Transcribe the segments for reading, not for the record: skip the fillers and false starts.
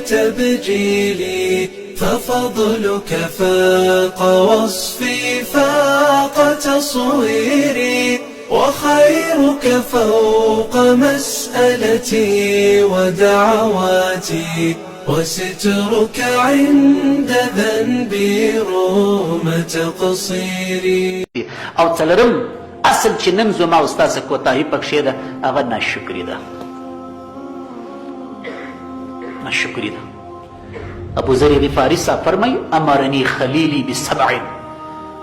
تبجيلي ففضلك فاق وصفي فاق تصويري وخيرك فوق مسألتي ودعواتي وسترك عند ذنبي روم تقصيري. او څلورم اصل چې نن زما او ستاسو کوتاهي پکښې ده هغه ناشکري ده. ناشکري ده. ابو ذر غفاري صاحب فرمایي امرني خلیلي بسبع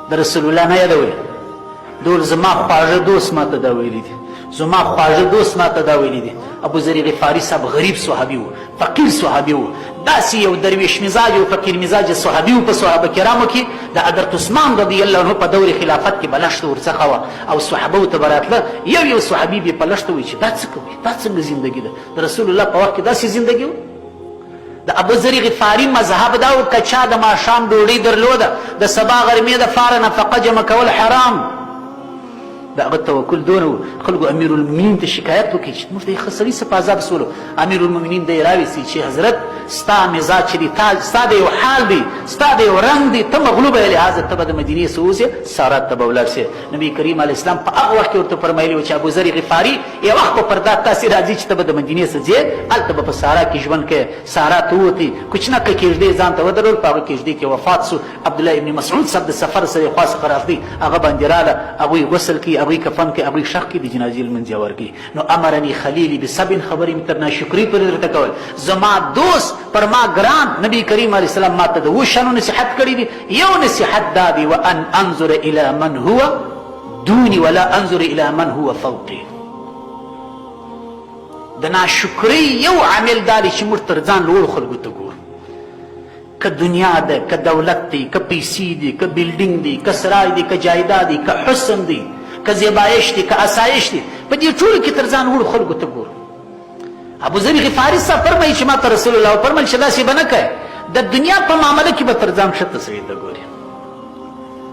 د رسول الله نه یادوي دول زما خواږه دوست ماته دا ویلي دي زما خواږه دوست ماته دا ویلي دي. ابو ذر غفاري صاحب غریب صحابي و فقیر صحابي و داسې یو درویش مزاج او فقیر مزاج صحابي و په صحابه کرامو کې د حضرت عثمان رضی الله عنه په دور خلافت کې بلشت ورڅخه وه او صحابه ته به راتله یو صحابي به په لشته وایي چې دا څه کوي دا څنګه زندګي ده د رسول الله په وخت کې داسې زندګي و. د ابو ذر غفاري مذهب دا و که چا د ماښام ډوډۍ درلوده د سبا غرمې دپاره نفقه جمع کول حرام. د هغه توکل دونه و خلکو امیر المؤمنین ته شکایت وکړي چې موږ د یې ښه سړي څه په عذاب سولو. امیر المؤمنین دی یې راویستی چې حضرت ستا مزاج چې دی ستا د یو حال دی ستا د یو رنګ دی ته مغلوبه یې لحاظه ته به د مدینې څه اوسې سارات ته به ولاړ سې. نبي کریم علیه السلام په هغه وخت کې ورته فرمایلي و چې ابو ذر غفاري یو وخت په پردا تاسې راځي چې ته به د مدینې څه ځې هلته به په سارا کې ژوند کوې. سارا ته ووتې کوچنکه کېږدۍ ځان ته ودرول په هغه کېږدۍ کې وفات سو. عبدالله ابن مسعود صاحب د سفر سره یې خوا څخه راتلی هغه باندې راله هغوی غسل کوي هغوی کفن کوي هغوی شخ کې د جنازې لمونځ یې ورکوي. نو امرني خلیلي بسبع خبرې مې تر ناشکرۍ پورې درته کول. زما دوست پر ما ګران نبی کریم علیه السلام ما ته د اووه شیانو نصیحت کړي دي. یو نصیحت دا دی وان انظر الى من هو دوني ولا انظر الى من هو فوقي. د ناشکرۍ یو عامل دا دی چې موږ تر ځان لوړو خلکو ته ګورو. که دنیا ده که دولت دی که پیسې دي که بلډینګ دی که سرای دی که جایداد دی که حسن دی که زیبایش دی که اسایش دی په دې ټولو کې تر ځان وړو خلکو ته ګورو. ابو ذر غفاري صاحب فرمایي چې ما ته رسول الله فرمایل چې داسې به نه کوې د دنیا په معامله کې به تر ځان ښه ته سړي ته ګورې.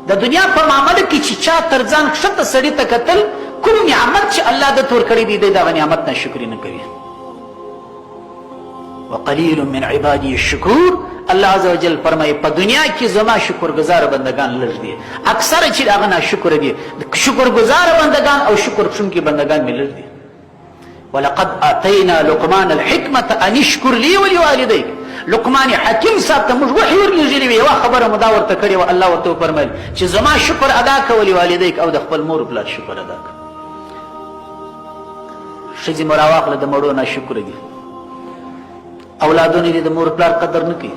د دنیا په معامله کې چې چا تر ځان ښه ته سړي ته کتل کوم نعمت چې الله درته ورکړی دی دی د هغه نعمت ناشکري نه کوي. وقلیل من عبادي الشکور الله عز وجل فرمایي په دنیا کې زما شکرګزار بندگان لږ دي اکثره چې هغه ناشکره دي. شکرګزار بندگان او شکر ښونکي بندگان مې لږ دي. ولقد آتینا لقمان الحکمة ان اشکر لي ولوالديك. لقمان حکیم صاحب ته موږ وحی ورلېږلي وي یوه خبره مو دا ورته کړې وه الله ورته وفرمیل چې زما شکر ادا که ولوالدیک او د خپل مور پلار شکر ادا که. ښځې مو راواخله د مړو ناشکره دي اولادونه دي د مور پلار قدر نه کوي.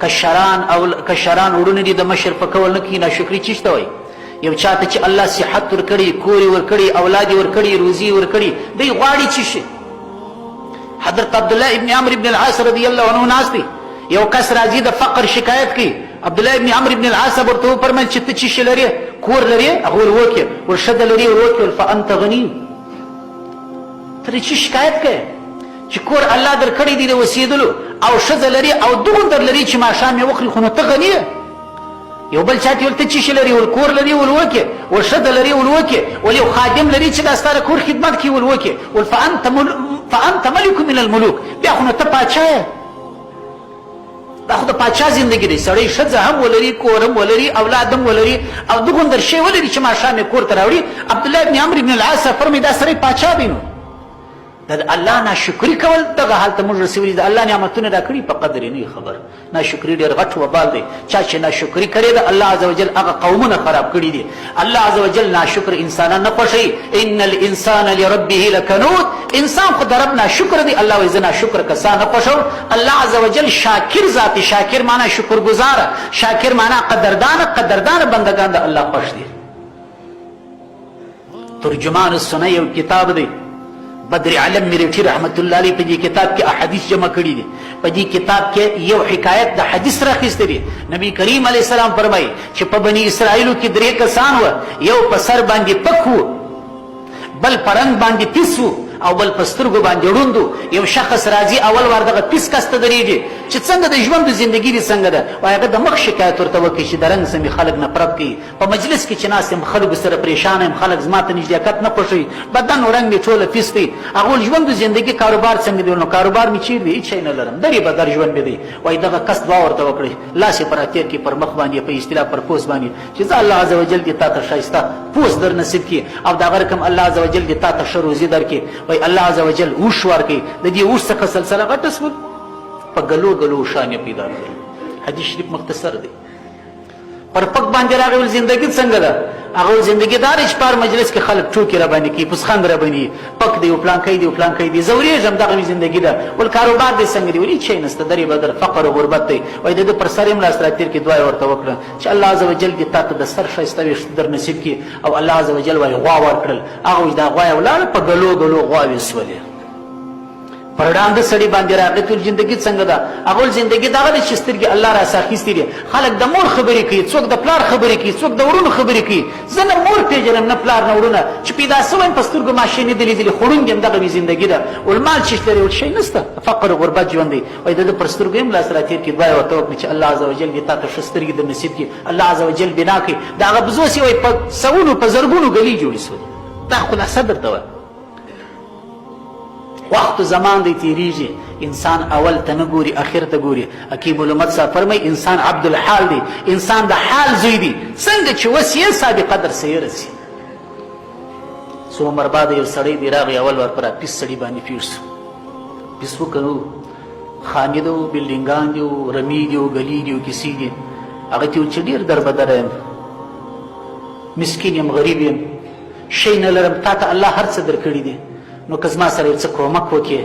کشران وروڼه دي د مشر په کول نه کوي. ناشکري چیشته وایي یو چاته چې الله صحت ورکړي کور یې ورکړي اولاد یې ورکړي روزي یې ورکړي دی غواړي څه شي. حضرت عبدالله ابن عمرو ابن العاص رضی الله عنه ناست دی یو کس راځي د فقر شکایت کوي. عبدالله ابن عمرو ابن العاص ورته وفرمیل چې ته څه شی لرې کور لرې هغه ور وکړې ورښځه لرې ور وکړې فانت غني. ته د څه شکایت کوې چې کور الله درکړی دی د اوسېدلو او ښځه لري او دومره در لري چې ماښام یې وخوري خو نو ته غني یې. یو بل چاته ول ته څه شی لري ول کور لري ول وکې ول ښځه لري ول وکې ول یو خادم لري چې دا ستا د کور خدمت کوي ول وکې ول فانت ملک من الملوک. بیا خو نو ته پاچا یې. دا خو د پاچا زندګي دی. سړی ښځه هم ولري کور هم ولري اولاد هم ولري او دومره شی ولري چې ماښام یې کور ته راوړي. عبدالله ابن عمرو ابن العاص فرمایي دا سړی پاچا دی. نو د الله ناشکري کول دغه حال ته موږ رسولي د الله نعمتونه راکړي په قدر یې نه خبر. ناشکري ډېر غټ وبال دی. چا چې ناشکري کړې ده الله عز وجل هغه قومونه خراب کړي دي. الله عز وجل ناشکر انسانان نه خوښوي. ان الانسان لربه لکنود. انسان خو د رب ناشکر دی. الله وایي زه ناشکر کسان نه خوښوم. الله عز وجل شاکر ذات دی. شاکر معنا شکرګزاره شاکر معنا قدردانه بندگان د الله خوښ دي. ترجمان السنه یو کتاب دی بدر علم مریټي رحمت الله علیه په دې کتاب کې احادیث جمع کړي دي. په دې کتاب کې یو حکایت د حدیث راخیستی دی. نبی کریم علیه السلام فرمایي چې په بني اسرائیلو کې 3 کسان وه. یو په سر باندې پک و بل په رنګ باندې پیس و او بل په سترګو باندې ړوند و. یو شخص راځي اول وار دغه پیس کس ته درېږي چې څنګه د ژوند زندګي دې څنګه ده وایي هغه د مخ شکایت ورته وکړي چې د رنګ سمې خلک نفرت کوي په مجلس کې چې ناست یم خلکو سره پریشان یم خلک زما ته نږدېکت نه خوښوي بدن و رنګ مې ټوله فیس دی هغه ژوند زندګي کاروبار څنګه دی نو کاروبار مې چیرې دی هېڅ شی نه لرم درې بدر ژوند مې دی وایي دغه کس دعا ورته وکړئ لاس یې پر اتیر کې پر مخ باندې په اصطلاح پر پوست باندې چې زه الله عز وجل دې تا ته ښایسته پوست در نصیب کړي او د هغه رقم الله عز وجل دې تا ته ښه روزي درکړي وایي الله عز وجل اوښ ورکړي د دې اوښ څخه سلسله غټه شول په ګلو ګلو شان یې پیدا کړل حدیث شریف مختصر دی پر پک باندې راغی ول زندگی څنګه ده هغه زندگی دار چې پر مجلس کې خلک ټوکی را باندې کی پسخند را باندې پک دی او پلان کوي دی او پلان کوي دی زوري زم دغه زندگی ده ول کاروبار دې څنګه دی ولې چې نسته درې بدر فقر او غربت دی وای د پر سر املا استراتیر کې دعا ورته وکړه چې الله عز وجل دې تاسو د سر شایسته وي در نصیب کی او الله عز وجل وای غوا ورکړل هغه دا غوا ولر په ګلو ګلو غوا وسولې پرډاند سړي باندې راغی ټول ژوندۍ څنګه ده هغه ژوندۍ دغه چې سترګې الله را ساخېستې دي خلک د مور خبرې کوي څوک د پلار خبرې کوي څوک د ورونو خبرې کوي زه نه مور پېژنم نه پلار نه ورونه چې پیدا سوی یم په سترګو ماشې نه دي لیدلې خوړونکي هم دغه مې زندګي ده ولمال چې لري ول شی نشته فقر غربت ژوند دی وایي د پر سترګو هم لاس راتېر کړي دعا ورته وکړي چې الله عز وجل دې تا ته ښه سترګې در نصیب کړي الله عز وجل بنا کړي د هغه بزوسې وایي په سوونو په زرګونو ګلۍ جوړې سولې دا خلاصه درته وایم وقت زمان دی تیریږي انسان اول ته نه ګوري اخر ته ګوري حکیم علومت صاحب فرمایي انسان عبدالحال دی انسان د حال زوی دی څنګه چې وس یې سابق قدر سه یې رسي څو عمر بعد یو سړی دی راغی اول ور پر پیس سړی باندې پیښ شو پیس وکړو خانې دو بلډینګان دي رمی دي ګلی دي کسی دي هغه ته چې ډېر دربدر یم مسکین یم غریب یم شی نه لرم تا ته الله هر څه درکړي دي نو که زما سره یو څه کومک وکړې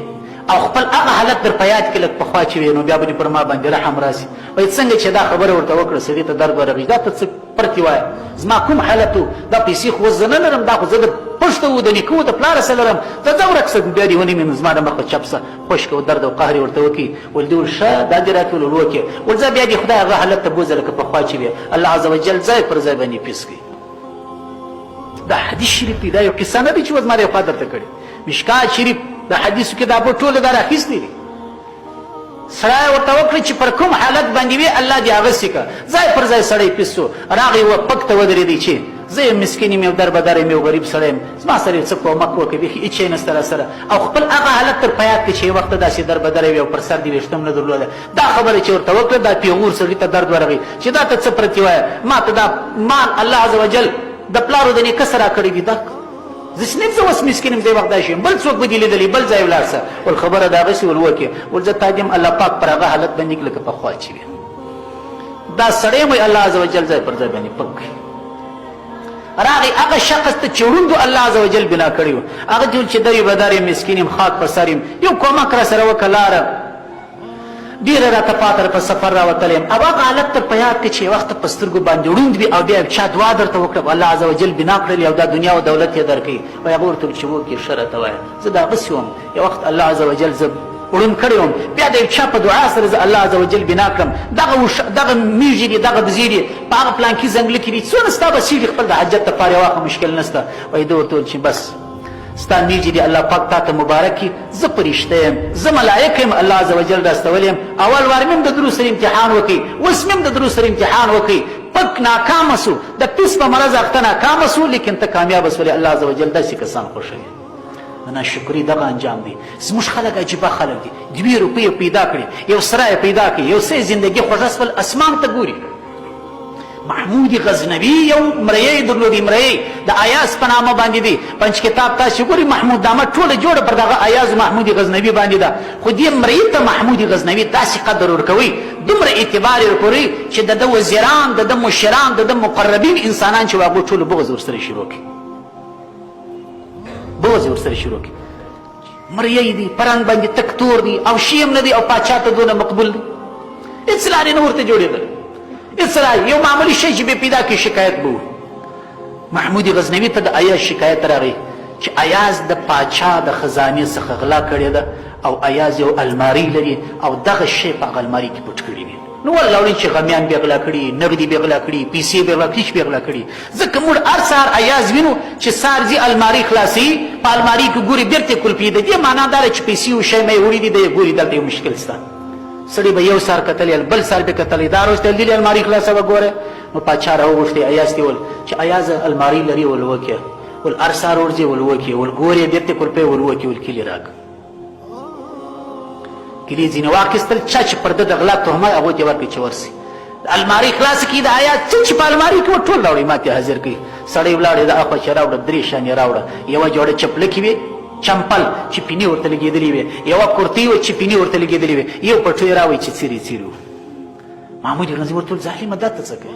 او خپل هغه حالت در په یاد کې لږ پخوا چې وي نو بیا به دې پر ما باندې رحم راسي وایي څنګه چې دا خبره ورته وکړه سړي ته درد ورغی دا ته څه پرتې وایه زما کوم حالت و دا پیسې خو زه نه لرم دا خو زه د پښته و د نیکه و د پلاره سره لرم ته ځه ورقصه بیا دې ونیمې نو زما د مخه چپ سه خوشکه و درد او قهر یې ورته وکړي ول دې ول ښه دا دې راکړي ول وکړې ول ځه بیا دې خدای هغه حالت ته بوځه لکه پخوا چې وي الله عز وجل ځای پر ځای باندې پیس کړي دا حدیث شریف دی دا یو قصه نه دی چې زما یو خوا درته کړې مشکات شریف د حدیثو کې دا به ټوله دا راخیستې دي سړی ورته وکړي چې پر کوم حالت باندې وي الله دې هغه سي کړه ځای پر ځای سړی پیس شو راغی و پک ته ودرېدی چې زه یم مسکین یم یو دربدر یم یو غریب سړی یم زما سره یو څه کومک وکړي بیخي هېڅ شی نشته راسره او خپل هغه حالت تر په یاد کړي چې یو وخت داسې دربدر وي او پر سر دې ویښته هم نه درلوده دا خبره چې ورته وکړه دا پیغور سړي ته درد ورغی چې دا ته څه پرتې وایه ما ته دا مال الله عز وجل د پلارو د نیکه سره راکړی دي دا زه چې زه اوس مسکین یم دې وخت دا شي بل څوک به دې لیدلی بل ځای ولاړ سه ول خبره د هغسې ول وکړې ول زه تا دې الله پاک پر هغه حالت باندې لکه پخوا چې وي دا سړی وایي الله عز وجل ځای پر ځای باندې پک کړي راغی هغه شخص ته چې ړوند الله عز وجل بنا کړی و هغه ته چې دی بدار یم مسکین یم خاک پر سر یم یو کومک را سره وکړه لاره ډېره راته پاتره په سفر راوتلی یم او هغه حالت ته په یاد کړې چې وخت په سترګو باندې ړوند وي او بیا چا دعا درته وکړه الله عز وجل بنا کړلې او دا دنیا او دولت یې درکوي وایي هغه ورته چې وکړي ښه راته وایه زه د هغسې وم یو وخت الله عز وجل زه ړوند کړی وم بیا د یو چا په دعا سره زه الله عز وجل بنا کړم دغه میږي دي دغه بزې دي په هغه پلانکي ځنګله کې دي څونه ستا به سیږي خپل د حاجت دپاره یې واخه مشکل نشته وایي ده ورته وویل چې بس ستا میږي دي الله پاک تا ته مبارک کړي زه فرشته یم زه ملایکه یم الله عز وجل راستولی یم اول وار مې هم د درو سره امتحان وکړي اوس مې هم د درو سره امتحان وکړي پک ناکامه سو د پیس په مرض اخته ناکامه سو لیکن ته کامیابه سولې الله عز وجل داسې کسان خوښوي ناشکري دغه انجام دی زموږ خلک عجیبه خلک دي 2 روپۍ پیدا کړي یو سرای پیدا کړي یو څه زندګي خوږه سول اسمان ته ګوري محمود غزنوي یو مریی درلودي مریی د ایاز په نامه باندې دی پنځ کتاب تاسو ګوري محمود نامه ټوله جوړه پر دغه ایاز محمود غزنوي باندې ده خو دې مریی ته محمود غزنوي داسې قدر ورکوي دومره اعتبار یې ورکوي چې د ده وزیران د ده مشران د ده مقربین انسانان چې هغوی ټولو بغض ورسره شروع کړي بغض یې ورسره شروع کړي مریی دی پرنګ باندې تک تور دی او شي هم نه دی او پاچا ته دونه مقبول دی هېڅ لارې نه ورته جوړېدلی اسرائیل یو معمولی شی چې به پیدا کې شکایت به محمود غزنوي ته د ایاز شکایت راغی چې ایاز د پاچا د خزانې څخه غلا کړې ده او ایاز یو المارۍ لري او دغه شی په هغه المارۍ کې پټ کړي دي نو والله وړي چې غمیان بې غلا کړي نغدي بې غلا کړي پیسې بې غلا کړي هېڅ بې غلا کړي ځکه موږ هر سهار ایاز وینو چې سهار ځي المارۍ خلاصوي په المارۍ کې ګوري بېرته کلپي د دې معنا دا ده چې پیسې و شی مې وړي دي د یې ګوري دلته یو مشکل شته سړي به یو سار کتلی بل سار به کتلی دا روز ته دلې الماري خلاصه وګوره نو پاچا راوغوښتې ایاز ته ول چې ایاز الماري لري ول وکړه ول هر سار ورځي ول وکړي ول ګورې بېرته کولپې ول وکړي ول کلي راکړه کلي ځینې واخیستل چا چې پر ده د غلا تهمه هغوی ته ورکړي چې ورسي الماري خلاصه کړي د ایاز څه چې په الماري کې وه ټول راوړي ما ته حاضر کړي سړی ولاړې د اخوا چې راوړه درې شیان یې راوړه یوه جوړه چپلکې وې چمپل چې پینې ورته لګېدلې وې یوه کورتۍ وه چې پینې ورته لګېدلې وې یو پټو یې راوړی چې څیرې څیرې وو محمود غزنوي ورته ویل ظالمه دا ته څه کوې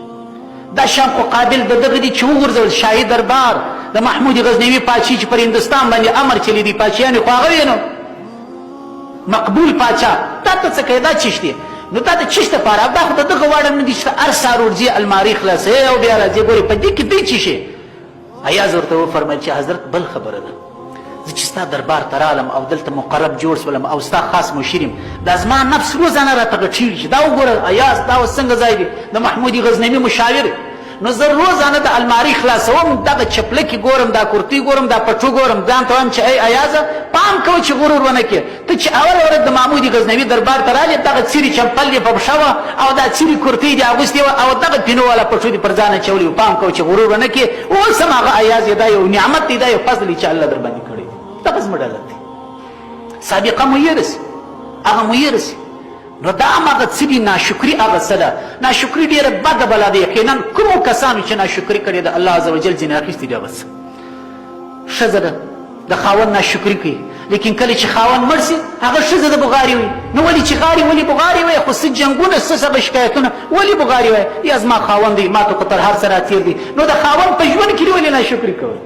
دا شام خو قابل د دغه دي چې وغورځول شاهي دربار د محمود غزنوي پاچي چې پر هندوستان باندې امر چلی دي پاچیانې خو هغه نو مقبول پاچا دا ته څه کوې دا چیش دی نو دا د چیش دپاره دا خو د دغه واړه نه دي چې هر سهار ورځي الماري خلاصوې او بیا راځې ګورې په دې کې دی چیشې ایاز ورته وفرمیل چې حضرت بل خبره ده زه چې ستا دربار ته رالم او دلته مقرب جوړ شولم او ستا خاص مشیر یم دا زما نفس روزانه راته غټېږي چې دا وګوره ایاز دا اوس څنګه ځای دی د محمود غزنوي مشاور نو زه روزانه د الماري خلاصوم دغه چپلکې ګورم دا کورتۍ ګورم دا پټو ګورم ځان ته وایم چې ای ایازه پام کوه چې غرور ونه کړې ته چې اوله ورځ د محمود غزنوي دربار ته رالې دغه څیرې چمپل دې په پښه وه او دا څیرې کورتۍ دې اغوستې وه او دغه پینو والا پټو دې پر ځان اچولي وو پام کوه چې غرور ونه کړې اوس هم هغه ایاز دا یو نعمت دی دا یو فضل چې الله در باندې کړی دغه زموږ ډالت دی سابقه مو یې رسي هغه مو یې رسي نو دا هماغه څه دي ناشکري هغه څه ده ناشکري ډېره بده بلا ده یقینا کومو کسانو چې ناشکري کړې ده الله عز وجل ځینې اخیستې دي هغه څه ښځه ده د خاوند ناشکري کوي لیکن کله چې خاوند مړ سي هغه ښځه د بغاري وي نو ولې چې غاړي ولې بغاري وي خو څه جنګونه څه هغه شکایتونه ولې بغاري وي یا زما خاوند دی ما ته خو تر هر څه راتېر دی نو د خاوند په ژوند کې ولې ناشکري کوي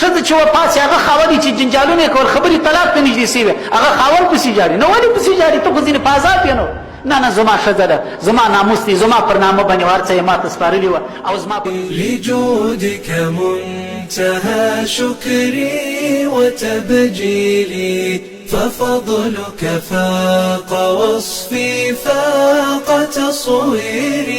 ښځه چې وپاسې هغه خاوند چې جنجالونه یې کول خبرې طلاق ته نږدې سوې هغه خاوند پسې جاري نو ولې پسې جاري ته خو ځینې په عذاب یې نو نه نه زما ښځه ده زما ناموس دی زما پر نامه باندې هر څه یې ما ته سپارلي وه او زما لجودك منتهى شكري وتبجيلي ففضلك فاق وصفي فاق تصويري